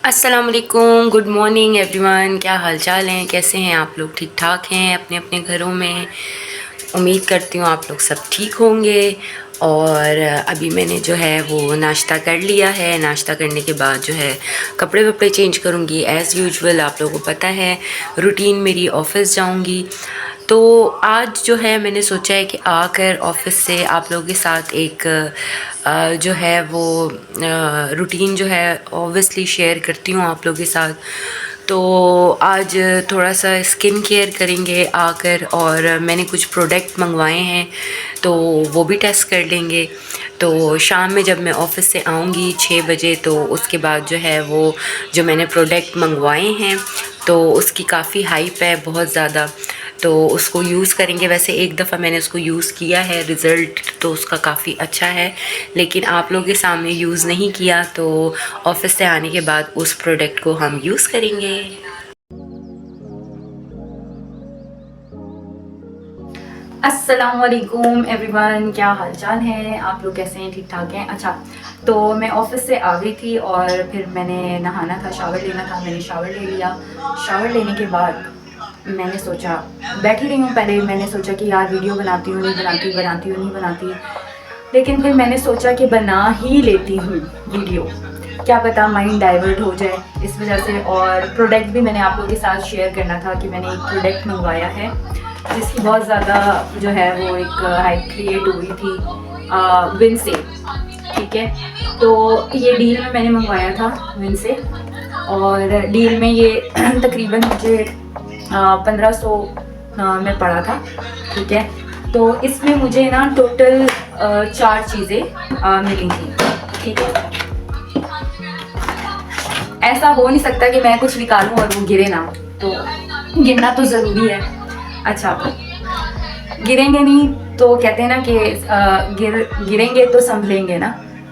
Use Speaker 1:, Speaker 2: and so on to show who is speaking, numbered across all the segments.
Speaker 1: अस्सलाम वालेकुम, good morning everyone. क्या हाल चाल हैं, कैसे हैं आप लोग? ठीक ठाक हैं अपने अपने घरों में? उम्मीद करती हूँ आप लोग सब ठीक होंगे। और अभी मैंने जो है वो नाश्ता कर लिया है। नाश्ता करने के बाद जो है कपड़े वपड़े चेंज करूँगी एज़ यूजुअल। आप लोगों को पता है रूटीन मेरी, ऑफ़िस जाऊँगी। तो आज जो है मैंने सोचा है कि आकर ऑफ़िस से आप लोगों के साथ एक जो है वो रूटीन जो है ऑब्वियसली शेयर करती हूँ आप लोगों के साथ। तो आज थोड़ा सा स्किन केयर करेंगे आकर, और मैंने कुछ प्रोडक्ट मंगवाए हैं तो वो भी टेस्ट कर लेंगे। तो शाम में जब मैं ऑफ़िस से आऊँगी 6 बजे, तो उसके बाद जो है वो जो मैंने प्रोडक्ट मंगवाए हैं तो उसकी काफ़ी हाइप है बहुत ज़्यादा, तो उसको यूज़ करेंगे। वैसे एक दफ़ा मैंने उसको यूज़ किया है, रिज़ल्ट तो उसका काफ़ी अच्छा है, लेकिन आप लोगों के सामने यूज़ नहीं किया। तो ऑफ़िस से आने के बाद उस प्रोडक्ट को हम यूज़ करेंगे। अस्सलाम वालेकुम एवरीवन, क्या हाल चाल है? आप लोग कैसे हैं? ठीक ठाक हैं? अच्छा, तो मैं ऑफ़िस से आ गई थी और फिर मैंने नहाना था, शावर लेना था। मैंने शावर ले लिया। शावर लेने के बाद मैंने सोचा, बैठी रही हूँ। पहले मैंने सोचा कि यार वीडियो बनाती हूँ, नहीं बनाती, बनाती हूँ, नहीं बनाती, लेकिन फिर मैंने सोचा कि बना ही लेती हूँ वीडियो। क्या पता माइंड डाइवर्ट हो जाए इस वजह से। और प्रोडक्ट भी मैंने आप लोगों के साथ शेयर करना था कि मैंने एक प्रोडक्ट मंगवाया है जिसकी बहुत ज़्यादा जो है वो एक हाइप क्रिएट हुई थी विन से। ठीक है, तो ये डील में मैंने मंगवाया था विन से, और डील में ये तकरीबन मुझे 1500 में पड़ा था। ठीक है, तो इसमें मुझे ना टोटल 4 चीज़ें मिली थी। ठीक है, ऐसा हो नहीं सकता कि मैं कुछ निकालूं और वो गिरे ना, तो गिरना तो ज़रूरी है। अच्छा, गिरेंगे नहीं तो कहते हैं ना कि गिरेंगे तो संभलेंगे ना,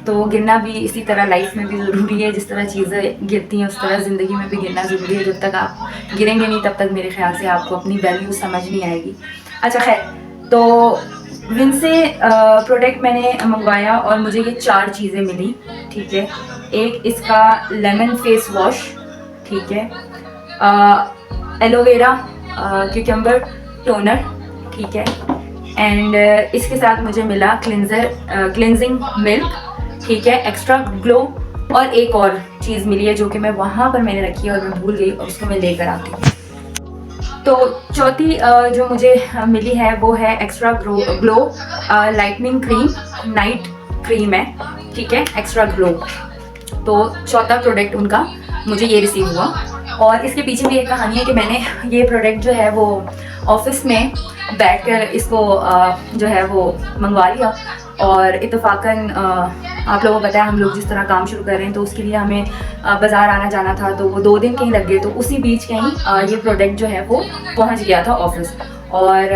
Speaker 1: तो गिरना भी इसी तरह लाइफ में भी ज़रूरी है। जिस तरह चीज़ें गिरती हैं उस तरह ज़िंदगी में भी गिरना ज़रूरी है। जब तक आप गिरेंगे नहीं तब तक मेरे ख्याल से आपको अपनी वैल्यू समझ नहीं आएगी। अच्छा खैर, तो विन से प्रोडक्ट मैंने मंगवाया और मुझे ये 4 चीज़ें मिली। ठीक है, एक इसका लेमन फेस वॉश, ठीक है, एलोवेरा क्यूकम्बर टोनर, ठीक है, एंड इसके साथ मुझे मिला क्लिनजिंग मिल्क, ठीक है, एक्स्ट्रा ग्लो, और एक और चीज़ मिली है जो कि मैं वहाँ पर मैंने रखी है और मैं भूल गई, और उसको मैं लेकर आती हूँ। तो चौथी जो मुझे मिली है वो है extra glow lightning cream, night cream है, ठीक है, एक्स्ट्रा ग्लो। तो चौथा प्रोडक्ट उनका मुझे ये रिसीव हुआ। और इसके पीछे भी एक कहानी है कि मैंने ये प्रोडक्ट जो है वो ऑफिस में बैठकर इसको जो है वो मंगवा लिया, और इत्तेफाकन आप लोगों को पता है हम लोग जिस तरह काम शुरू कर रहे हैं तो उसके लिए हमें बाज़ार आना जाना था, तो वो 2 दिन कहीं लग गए। तो उसी बीच कहीं ये प्रोडक्ट जो है वो पहुंच गया था ऑफिस, और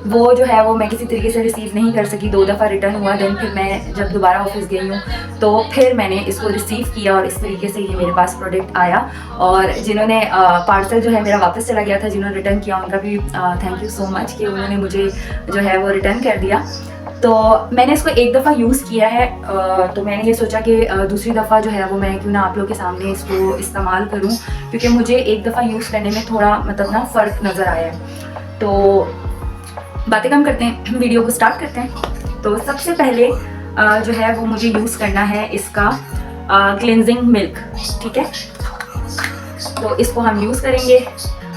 Speaker 1: वो जो है वो मैं किसी तरीके से रिसीव नहीं कर सकी। 2 दफ़ा रिटर्न हुआ। देन फिर मैं जब दोबारा ऑफिस गई हूँ तो फिर मैंने इसको रिसीव किया, और इस तरीके से ये मेरे पास प्रोडक्ट आया। और जिन्होंने पार्सल जो है मेरा वापस चला गया था, जिन्होंने रिटर्न किया उनका भी थैंक यू सो मच कि उन्होंने मुझे जो है वो रिटर्न कर दिया। तो मैंने इसको एक दफ़ा यूज़ किया है, तो मैंने ये सोचा कि दूसरी दफ़ा जो है वो मैं क्यों ना आप लोगों के सामने इसको इस्तेमाल करूं, क्योंकि मुझे एक दफ़ा यूज़ करने में थोड़ा मतलब ना फ़र्क नज़र आया है। तो बातें कम करते हैं, वीडियो को स्टार्ट करते हैं। तो सबसे पहले जो है वो मुझे यूज़ करना है इसका क्लिनजिंग मिल्क, ठीक है। तो इसको हम यूज़ करेंगे,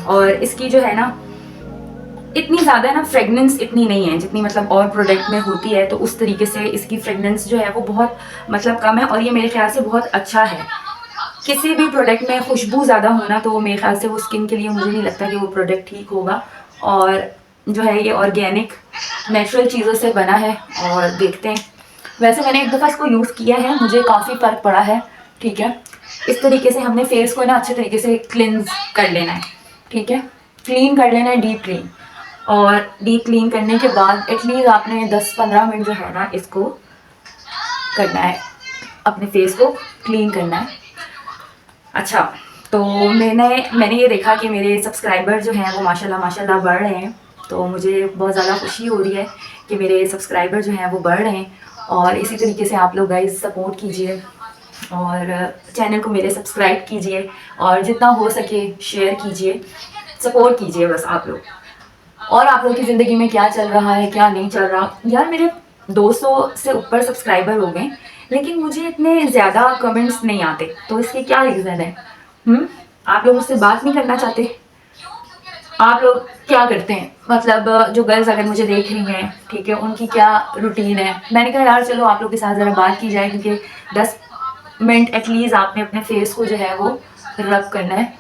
Speaker 1: और इसकी जो है ना इतनी ज़्यादा ना फ्रेगनेंस इतनी नहीं है जितनी मतलब और प्रोडक्ट में होती है। तो उस तरीके से इसकी फ्रेगनेंस जो है वो बहुत मतलब कम है, और ये मेरे ख्याल से बहुत अच्छा है। किसी भी प्रोडक्ट में खुशबू ज़्यादा होना तो मेरे ख्याल से वो स्किन के लिए मुझे नहीं लगता कि वो प्रोडक्ट ठीक होगा। और जो है ये ऑर्गेनिक नेचुरल चीज़ों से बना है, और देखते हैं। वैसे मैंने एक दफ़ा इसको यूज़ किया है, मुझे काफ़ी फ़र्क पड़ा है। ठीक है, इस तरीके से हमने फेस को ना अच्छे तरीके से क्लिनज कर लेना है, ठीक है, क्लीन कर लेना है, डीप क्लीन। और डीप क्लीन करने के बाद एटलीस्ट आपने 10-15 मिनट जो है ना इसको करना है, अपने फेस को क्लीन करना है। अच्छा, तो मैंने ये देखा कि मेरे सब्सक्राइबर जो हैं वो माशाल्लाह बढ़ रहे हैं, तो मुझे बहुत ज़्यादा खुशी हो रही है कि मेरे सब्सक्राइबर जो हैं वो बढ़ रहे हैं। और इसी तरीके से आप लोग गाइस सपोर्ट कीजिए, और चैनल को मेरे सब्सक्राइब कीजिए और जितना हो सके शेयर कीजिए, सपोर्ट कीजिए बस आप लोग। और आप लोग की ज़िंदगी में क्या चल रहा है, क्या नहीं चल रहा। यार मेरे 200 से ऊपर सब्सक्राइबर हो गए, लेकिन मुझे इतने ज़्यादा कमेंट्स नहीं आते, तो इसके क्या रीज़न है? आप लोग मुझसे बात नहीं करना चाहते? आप लोग क्या करते हैं? मतलब जो गर्ल्स अगर मुझे देख रही हैं, ठीक है, उनकी क्या रूटीन है। मैंने कहा यार चलो आप लोग के साथ ज़रा बात की जाए, क्योंकि 10 मिनट एटलीस्ट आपने अपने फेस को जो है वो रब करना है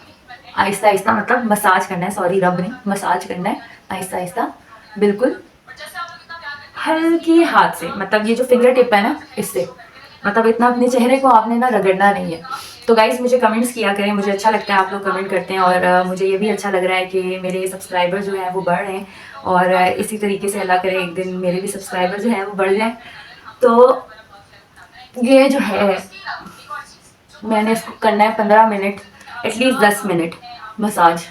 Speaker 1: आहिस्ता आहिस्ता, मतलब मसाज करना है, सॉरी रब नहीं, मसाज करना है आहिस्ता आहिस्ता, बिल्कुल हल्की हाथ से, मतलब ये जो फिंगर टिप है ना इससे, मतलब इतना अपने चेहरे को आपने ना रगड़ना नहीं है। तो गाइज़ मुझे कमेंट्स किया करें, मुझे अच्छा लगता है आप लोग कमेंट करते हैं, और मुझे ये भी अच्छा लग रहा है कि मेरे सब्सक्राइबर जो हैं वो बढ़ रहे हैं, और इसी तरीके से अल्लाह करे एक दिन मेरे भी सब्सक्राइबर जो हैं वो बढ़ जाएँ। तो ये जो है मैंने इसको करना है 15 मिनट, एटलीस्ट 10 मिनट मसाज।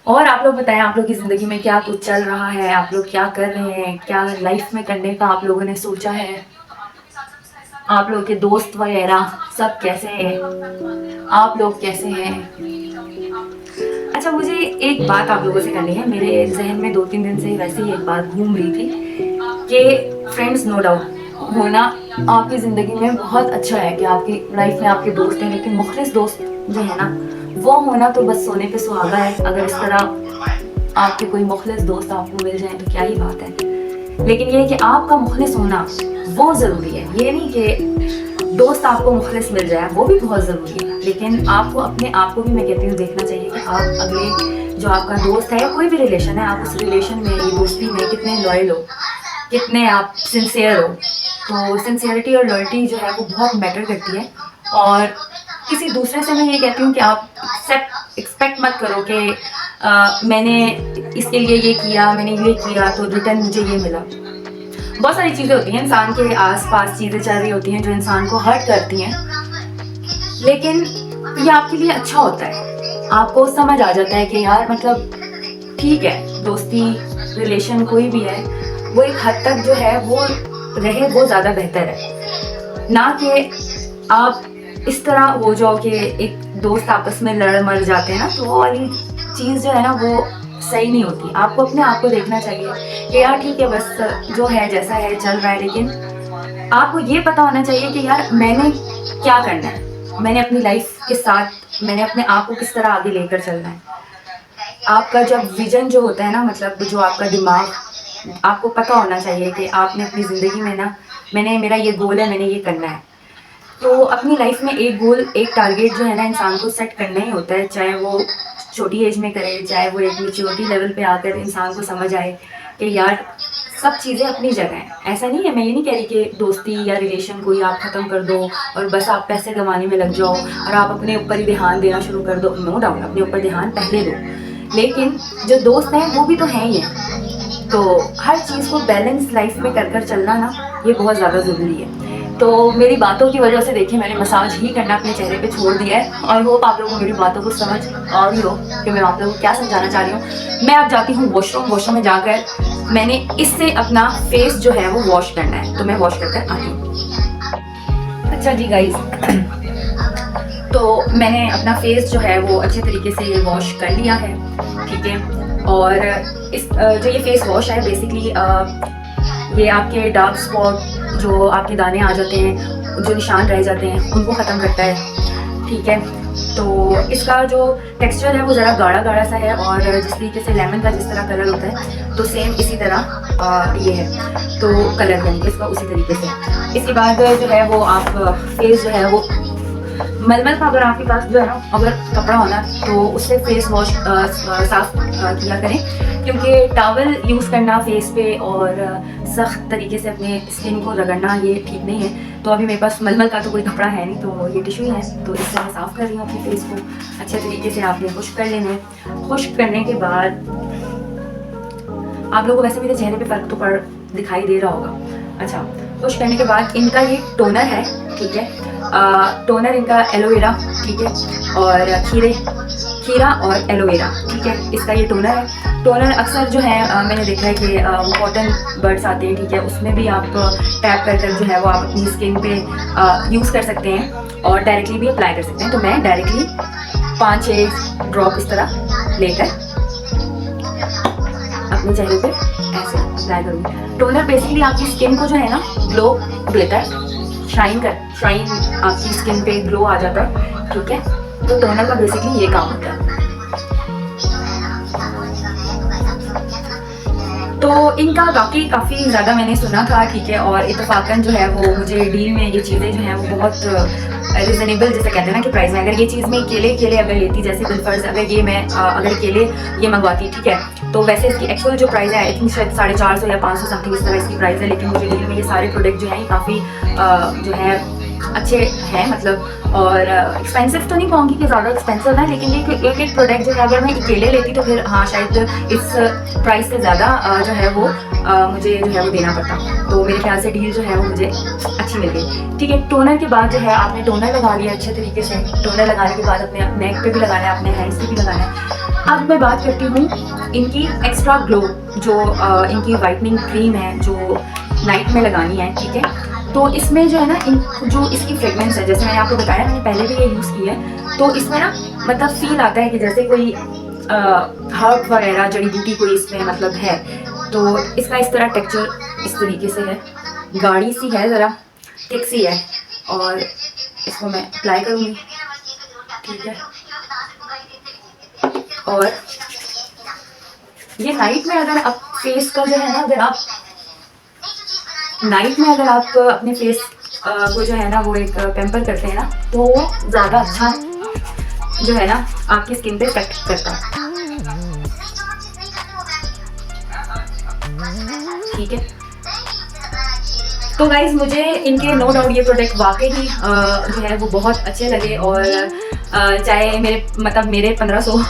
Speaker 1: और आप लोग बताएं, आप लोग की ज़िंदगी में क्या कुछ चल रहा है, आप लोग क्या कर रहे हैं, क्या लाइफ में करने का आप लोगों ने सोचा है, आप लोग के दोस्त वगैरह सब कैसे हैं, आप लोग कैसे हैं। अच्छा, मुझे एक बात आप लोगों से करनी है, मेरे जहन में 2-3 दिन से वैसे ही एक बात घूम रही थी कि फ्रेंड्स नो डाउट होना आपकी ज़िंदगी में बहुत अच्छा है, कि आपकी लाइफ में आपके दोस्त हैं, लेकिन मुखलिस दोस्त जो है ना वो होना तो बस सोने पे सुहागा है। अगर इस तरह आपके कोई मुखलिस दोस्त आपको मिल जाए तो क्या ही बात है, लेकिन ये कि आपका मुखलिस होना वो ज़रूरी है। ये नहीं कि दोस्त आपको मुखलिस मिल जाए, वो भी बहुत ज़रूरी है, लेकिन आपको अपने आप को भी मैं कहती हूँ देखना चाहिए कि आप अगले जो आपका दोस्त है या कोई भी रिलेशन है, आप उस रिलेशन में, ये दोस्ती में कितने लॉयल हो, कितने आप सिंसियर हो। तो सिंसियरिटी और लॉयल्टी जो है वो बहुत मैटर करती है। और किसी दूसरे से मैं ये कहती हूँ कि आप एक्सपेक्ट मत करो कि मैंने इसके लिए ये किया, मैंने ये किया तो रिटर्न मुझे ये मिला। बहुत सारी चीज़ें होती हैं, इंसान के आसपास चीज़ें चल रही होती हैं जो इंसान को हर्ट करती हैं, लेकिन ये आपके लिए अच्छा होता है। आपको समझ आ जाता है कि यार मतलब ठीक है, दोस्ती रिलेशन कोई भी है वो एक हद तक जो है वो रहे, वो ज़्यादा बेहतर है, ना कि आप इस तरह हो जाओ कि एक दोस्त आपस में लड़ मर जाते हैं ना, तो वो वाली चीज़ जो है ना वो सही नहीं होती। आपको अपने आप को देखना चाहिए कि यार ठीक है, बस जो है जैसा है चल रहा है, लेकिन आपको ये पता होना चाहिए कि यार मैंने क्या करना है, मैंने अपनी लाइफ के साथ मैंने अपने आप को किस तरह आगे लेकर चलना है। आपका जब विजन जो होता है ना, मतलब जो आपका दिमाग, आपको पता होना चाहिए कि आपने अपनी ज़िंदगी में ना, मेरा ये गोल है, मैंने ये करना है। तो अपनी लाइफ में एक गोल, एक टारगेट जो है ना इंसान को सेट करना ही होता है, चाहे वो छोटी एज में करे, चाहे वो एक मैच्योरिटी लेवल पे आकर इंसान को समझ आए कि यार सब चीज़ें अपनी जगह हैं। ऐसा नहीं है, मैं ये नहीं कह रही कि दोस्ती या रिलेशन कोई आप ख़त्म कर दो और बस आप पैसे कमाने में लग जाओ और आप अपने ऊपर ही ध्यान देना शुरू कर दो। नो डाउट अपने ऊपर ध्यान पहले दो, लेकिन जो दोस्त हैं वो भी तो हैं ही हैं। तो हर चीज़ को बैलेंस लाइफ में कर कर चलना ना, ये बहुत ज़्यादा ज़रूरी है। तो मेरी बातों की वजह से देखिए मैंने मसाज ही करना अपने चेहरे पे छोड़ दिया है, और होप आप लोगों को मेरी बातों को समझ आ रही हो कि मैं आप लोगों को क्या समझाना चाह रही हूँ। मैं अब जाती हूँ वॉशरूम में जाकर मैंने इससे अपना फेस जो है वो वॉश करना है, तो मैं वॉश कर आती हूँ। अच्छा जी गाइस, तो मैंने अपना फेस जो है वो अच्छे तरीके से वॉश कर लिया है, ठीक है। और इस जो ये फेस वॉश है बेसिकली ये आपके डार्क स्पॉट, जो आपके दाने आ जाते हैं, जो निशान रह जाते हैं, उनको ख़त्म करता है, ठीक है। तो इसका जो टेक्सचर है वो ज़रा गाढ़ा गाढ़ा सा है, और जिस तरीके से लेमन का जिस तरह कलर होता है तो सेम इसी तरह ये है, तो कलर यानी इसका उसी तरीके से। इसके बाद जो है वो आप फेस जो है वो मलमल का, अगर आपके पास जो है ना अगर कपड़ा होना तो उससे फेस वॉश साफ किया करें, क्योंकि टॉवल यूज़ करना फेस पे और सख्त तरीके से अपने स्किन को रगड़ना ये ठीक नहीं है। तो अभी मेरे पास मलमल का तो कोई कपड़ा है नहीं, तो ये टिश्यू है, तो इससे मैं साफ़ कर रही हूँ अपने फेस को अच्छे तरीके से। आपने खुश्क कर लेना है। खुश्क करने के बाद आप लोगों को वैसे मेरे चेहरे पे फ़र्क तो दिखाई दे रहा होगा। अच्छा, खुश्क करने के बाद इनका ये टोनर है, ठीक है। टोनर इनका एलोवेरा, ठीक है, और खीरा और एलोवेरा, ठीक है, इसका ये टोनर है। टोनर अक्सर जो है मैंने देखा है कि वो कॉटन बर्ड्स आते हैं, ठीक है, उसमें भी आप टैप कर कर जो है वो आप अपनी स्किन पे यूज़ कर सकते हैं और डायरेक्टली भी अप्लाई कर सकते हैं। तो मैं डायरेक्टली 5-6 ड्रॉप इस तरह लेकर अपने चेहरे पे ऐसे अप्लाई करूँगी। टोनर बेसिकली आपकी स्किन को जो है ना ग्लो देता है, शाइन आपकी स्किन पे ग्लो आ जाता है, ठीक है। तो टोनर का बेसिकली ये काम होता है। तो इनका बाकी काफ़ी ज़्यादा मैंने सुना था, ठीक है, और इत्तेफाकन जो है वो मुझे डील में ये चीज़ें जो हैं वो बहुत रिजनेबल जैसे कहते हैं ना कि प्राइस में, अगर ये चीज़ मैं केले अगर लेती, जैसे बिलफर्ज अगर ये मैं अगर केले ये मंगवाती, ठीक है, तो वैसे इसकी एक्चुअल जो प्राइस है आई थिंक शायद 450 या 500 समथिंग इस तरह इसकी प्राइस है। लेकिन मुझे डील में ये सारे प्रोडक्ट जो हैं ये काफ़ी जो है अच्छे हैं, मतलब, और एक्सपेंसिव तो नहीं कहूँगी कि ज़्यादा एक्सपेंसिव है, लेकिन ये एक प्रोडक्ट जो है अगर मैं अकेले लेती तो फिर हाँ शायद इस प्राइस से ज़्यादा जो है वो मुझे जो है वो देना पड़ता। तो मेरे ख्याल से डील जो है वो मुझे अच्छी मिल गई, ठीक है। टोनर के बाद जो है आपने टोनर लगा लिया अच्छे तरीके से। टोनर लगाने के बाद अपने नेक पे भी लगाना है, अपने हैंड्स पे भी लगाना है। अब मैं बात करती हूँ इनकी एक्स्ट्रा ग्लो, जो इनकी वाइटनिंग क्रीम है जो नाइट में लगानी है, ठीक है। तो इसमें जो है ना जो इसकी फ्रेगरेंस है, जैसे मैंने आपको बताया, मैंने पहले भी ये यूज़ की है, तो इसमें ना मतलब फील आता है कि जैसे कोई हर्ब वगैरह जड़ी बूटी कोई इसमें मतलब है। तो इसका इस तरह टेक्सचर इस तरीके से है, गाढ़ी सी है, ज़रा थिक सी है, और इसको मैं अप्लाई करूँगी, ठीक है। और ये नाइट में अगर आप फेस का जो है ना, अगर आप नाइट में अगर आप अपने फेस को जो है ना वो एक पैम्पर करते हैं ना, तो वो ज़्यादा अच्छा जो है ना आपकी स्किन पे इफेक्ट करता है, ठीक है। तो गाइज मुझे इनके नो डाउट ये प्रोडक्ट वाकई ही जो है वो बहुत अच्छे लगे, और चाहे मेरे 1500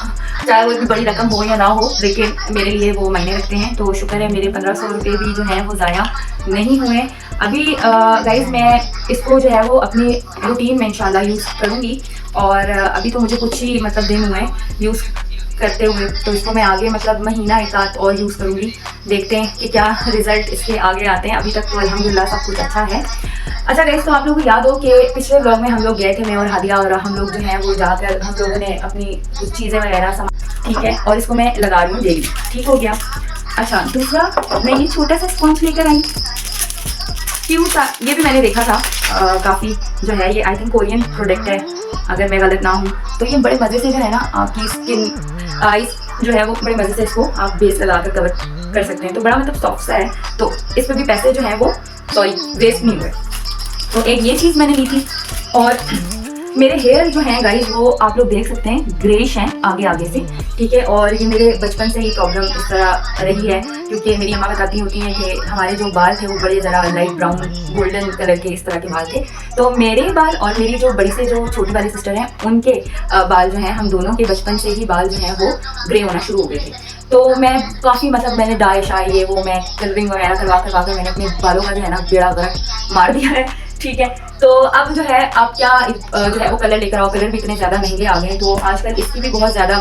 Speaker 1: चाहे वो इतनी बड़ी रकम हो या ना हो, लेकिन मेरे लिए वो मायने रखते हैं। तो शुक्र है मेरे 1500 रुपये भी जो हैं वो ज़ाया नहीं हुए। अभी गाइज मैं इसको जो है वो अपनी रूटीन में इंशाल्लाह यूज़ करूँगी, और अभी तो मुझे कुछ ही मतलब दिन हुए यूज़ करते हुए, तो इसको मैं आगे मतलब महीना एक आध और यूज़ करूँगी, देखते हैं कि क्या रिजल्ट इसके आगे आते हैं। अभी तक तो अल्हम्दुलिल्लाह सब कुछ अच्छा है। अच्छा गाइस, तो आप लोगों को याद हो कि पिछले व्लॉग में हम लोग गए थे, मैं और हादिया, और हम लोग जो है वो जाकर हम लोगों ने अपनी कुछ चीज़ें वगैरह ठीक है, और इसको मैं लगा रही हूँ डेली, ठीक हो गया। अच्छा, दूसरा मैं ये छोटा सा स्पॉन्ज लेकर आई, क्यूट सा, ये भी मैंने देखा था काफ़ी जो है, ये आई थिंक कोरियन प्रोडक्ट है अगर मैं गलत ना हूँ। तो ये बड़े मज़े से जो है ना आपकी स्किन आइज जो है वो बड़े मज़े से इसको आप बेस लगा कर कवर कर सकते हैं। तो बड़ा मतलब सॉफ्ट सा है, तो इस पर भी पैसे जो हैं वो वेस्ट नहीं हुए। तो एक ये चीज़ मैंने ली थी, और मेरे हेयर जो हैं गाइस वो आप लोग देख सकते हैं ग्रेइश हैं आगे से, ठीक है। और ये मेरे बचपन से ही प्रॉब्लम इस तरह रही है, क्योंकि मेरी अम्मा बताती होती हैं कि हमारे जो बाल थे वो बड़े ज़रा लाइट ब्राउन गोल्डन कलर के इस तरह के बाल थे। तो मेरे बाल और मेरी जो बड़ी से जो छोटी वाली सिस्टर हैं उनके बाल जो हैं, हम दोनों के बचपन से ही बाल जो हैं वो ग्रे होना शुरू हो गए थे। तो मैं काफ़ी मतलब मैंने डाई शाई ये वो मैं कलरिंग वगैरह करवा कर मैंने अपने बालों का जो है ना बेड़ा गर्क मार दिया है, ठीक है। तो अब जो है आप क्या जो है वो कलर लेकर आओ, कलर भी इतने ज़्यादा महंगे आ गए हैं, तो आजकल इसकी भी बहुत ज़्यादा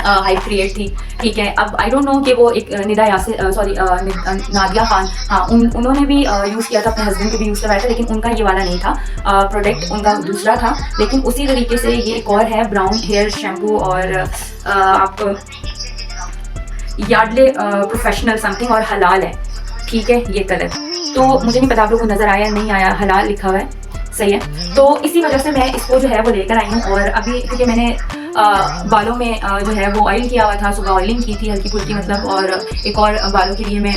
Speaker 1: हाइप क्रिएट थी, ठीक है। अब आई डोंट नो कि वो एक नादिया खान, हाँ, उन्होंने भी यूज़ किया था, अपने हस्बैंड को भी यूज़ करवाया था, लेकिन उनका ये वाला नहीं था प्रोडक्ट, उनका दूसरा था। लेकिन उसी तरीके से ये एक और है ब्राउन हेयर शैम्पू, और आप यार्डले प्रोफेशनल समथिंग, और हलाल है, ठीक है ये कलर। तो मुझे नहीं पता आप लोगों को नज़र आया नहीं आया, हलाल लिखा हुआ है, सही है। तो इसी वजह से मैं इसको जो है वो लेकर आई हूँ। और अभी क्योंकि मैंने बालों में जो है वो ऑयल किया हुआ था, सुबह ऑयलिंग की थी हल्की फुल्की मतलब, और एक और बालों के लिए मैं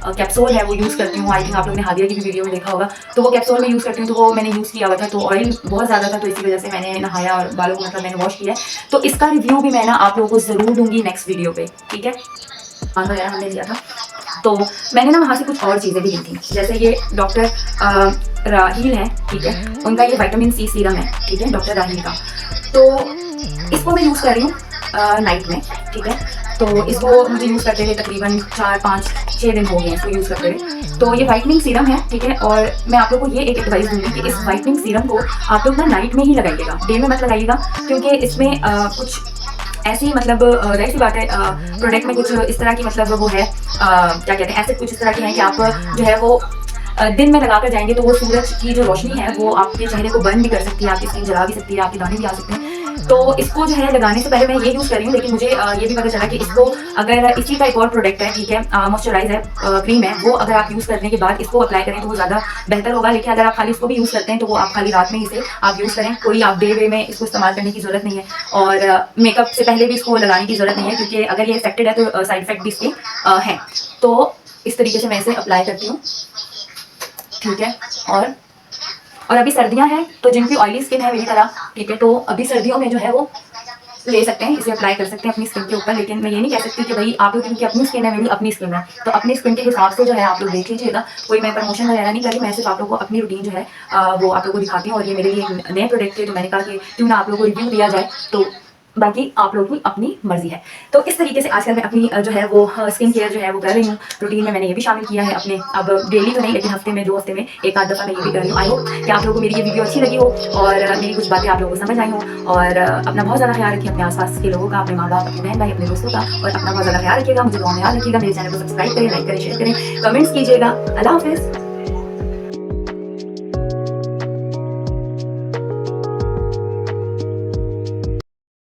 Speaker 1: कैप्सूल है वो यूज़ करती हूँ। आई थिंक आप लोगों ने हादिया की भी वीडियो में देखा होगा, तो वो कैप्सूल में यूज़ करती हूँ, तो वो मैंने यूज़ किया हुआ था, तो ऑयल बहुत ज़्यादा था, तो इसी वजह से मैंने नहाया और बालों को मतलब मैंने वॉश किया। तो इसका रिव्यू भी मैं ना आप लोगों को ज़रूर दूँगी नेक्स्ट वीडियो पर, ठीक है। वगैरह हमने लिया था, तो मैंने ना वहाँ से कुछ और चीज़ें भी ली थी, जैसे ये डॉक्टर राहील है, ठीक है, उनका ये विटामिन सी सीरम है, ठीक है, डॉक्टर राहील का। तो इसको मैं यूज़ कर रही हूँ नाइट में, ठीक है। तो इसको मुझे यूज़ करते हुए तकरीबन 4, 5, 6 दिन हो गए हैं इसको यूज़ करते हुए। तो ये वाइटनिंग सीरम है, ठीक है, और मैं आप लोगों को ये एक एडवाइस दूँगी कि इस वाइटनिंग सीरम को आप लोग ना नाइट में ही लगाइएगा, डे में मत लगाइएगा, क्योंकि इसमें कुछ ऐसी मतलब जाहिर सी बात है प्रोडक्ट में कुछ इस तरह की मतलब वो है क्या कहते हैं, ऐसे कुछ इस तरह के हैं कि आप जो है वो दिन में लगाकर जाएंगे तो वो सूरज की जो रोशनी है वो आपके चेहरे को बर्न भी कर सकती है, आपकी स्किन जला भी सकती है, आपके दाने भी आ सकते हैं। तो इसको जो है लगाने से पहले मैं ये यूज़ कर रही हूँ, लेकिन मुझे ये भी पता चला कि इसको अगर इसी का एक और प्रोडक्ट है, ठीक है, मॉइस्चराइज है, क्रीम है, वो अगर आप यूज़ करने के बाद इसको अप्लाई करें तो वो ज़्यादा बेहतर होगा। लेकिन अगर आप खाली इसको भी यूज़ करते हैं तो वो आप खाली रात में इसे आप यूज़ करें, कोई आप डे वे में इसको इस्तेमाल करने की ज़रूरत नहीं है। और मेकअप से पहले भी इसको लगाने की ज़रूरत नहीं है, क्योंकि अगर ये इफेक्टेड है तो साइड इफेक्ट भी इसके हैं। तो इस तरीके से मैं इसे अप्लाई करती हूँ, ठीक है। और अभी सर्दियां हैं तो जिनकी ऑयली स्किन है मेरी तरह, ठीक है, तो अभी सर्दियों में जो है वो ले सकते हैं, इसे अप्लाई कर सकते हैं अपनी स्किन के ऊपर। लेकिन मैं ये नहीं कह सकती कि भाई आप लोग, क्योंकि अपनी स्किन है, मेरी अपनी स्किन है, तो अपनी स्किन के हिसाब से जो है आप लोग देख लीजिएगा। कोई मैं प्रमोशन वगैरह नहीं करी, मैं सिर्फ आप लोगों को अपनी रूटीन जो है वो आप लोगों को दिखाती हूँ। और ये मेरे लिए एक नए प्रोडक्ट थे तो मैंने कहा कि क्यों ना आप लोगों को रिव्यू दिया जाए, तो बाकी आप लोगों की अपनी मर्जी है। तो इस तरीके से आजकल मैं अपनी जो है वो स्किन केयर जो है वो कर रही हूँ। रूटीन में मैंने ये भी शामिल किया है अपने, अब डेली तो नहीं लेकिन हफ्ते में 2 हफ्ते में एक आध दफ़ा मैं ये भी कर रही हूँ। आई होप कि आप लोगों को मेरी ये वीडियो अच्छी लगी हो और मेरी कुछ बातें आप लोगों को समझ आई हो। और अपना बहुत ज़्यादा ख्याल रखिए, अपने आसपास के लोगों का, अपने माँ बाप, अपने बहन भाई, अपने दोस्तों का, और अपना बहुत ज़्यादा ख्याल रखिएगा। मुझे दुआ में याद रखिएगा। मेरे चैनल को सब्सक्राइब करें, लाइक करें, शेयर करें, कमेंट्स कीजिएगा। अल्लाह हाफिज़।